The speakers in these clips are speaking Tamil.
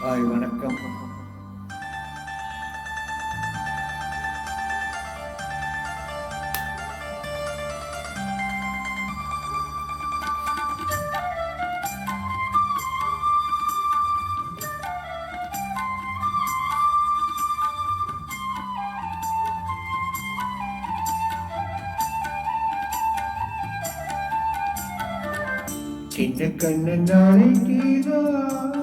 ஹாய் வணக்கம். சின்ன கண்ணன் அழைக்கிறான்,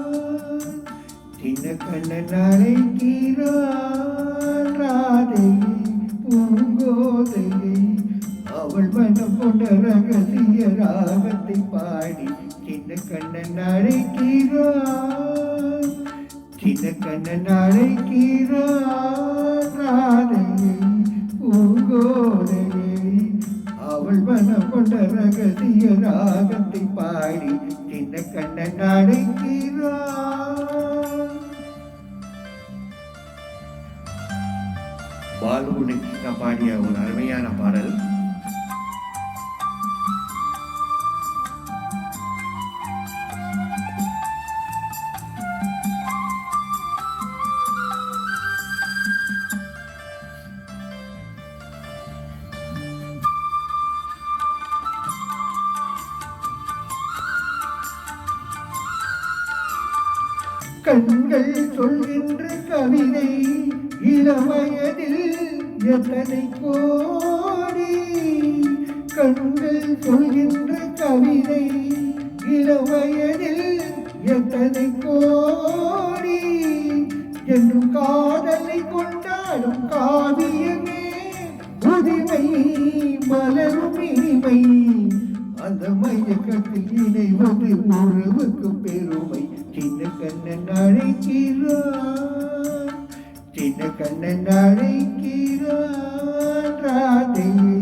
சின்ன கண்ணன் அழைக்கிறான், ராதையை பூங்கோதையை அவள் மனம் கொண்ட ரகசிய ராகத்தை பாடி சின்ன கண்ணன் அழைக்கிறான், சின்ன கண்ணன் அழைக்கிறான், ராதையை பூங்கோதையை அவள் மனம் கொண்ட ரகசிய ராகத்தை பாடி சின்ன கண்ணன் அழைக்கிறான். பாலுகுடி கிருஷ்ணா பாடிய ஒரு அருமையான பாடல். கண்கள் சொல்கின்ற கவிதை இளவயதில் எத்தனை கோடி, கண்கள் சொல்கின்ற கவிதை இளவயதில் எத்தனை கோடி, என்றும் காதலை கொண்டாடும் காவியமே புதுமை மலரும் இனிமை, அந்த மையக்கத்தில் இணைவது உறவுக்கு பெருமை. சின்ன கண்ணன் அழைக்கிறான், சின்ன கண்ணன் அழைக்கிறான், ராதையை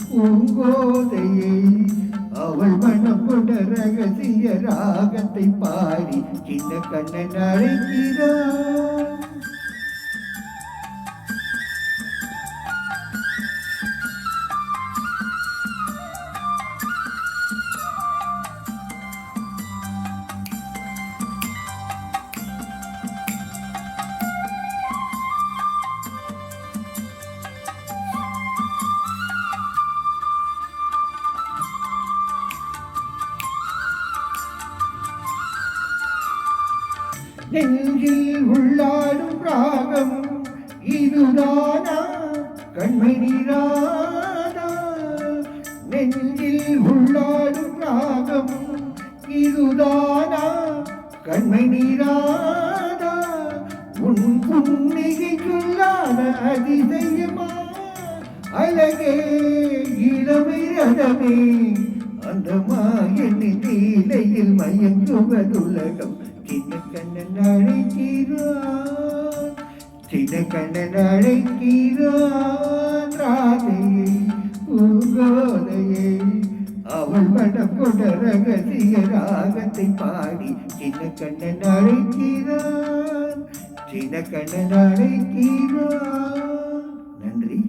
பூங்கோதையை அவள் மனம் கொண்ட ரகசிய ராகத்தை பாடி சின்ன கண்ணன் அழைக்கிறான். நெஞ்சில் உள்ளாடும் ராகம் இதுதானா கண்மணி ராதா, நெஞ்சில் உள்ளாடும் ராகம் இதுதானா கண்மணி ராதா, உன் புன்னிகை சொல்லாத அதிசயமா அழகே இளமை ரதமே, அந்த மாயனின் நீலையில் மயங்குவதுலகம். சின்ன கண்ணன் அழைக்கிறான், சின்ன கண்ணன் அழைக்கிறான், ராதையை பூங்கோதையை அவள் மனம் கொண்ட ரகசிய ராகத்தை பாடி சின்ன கண்ணன் அழைக்கிறான், சின்ன கண்ணன் அழைக்கிறான். நன்றி.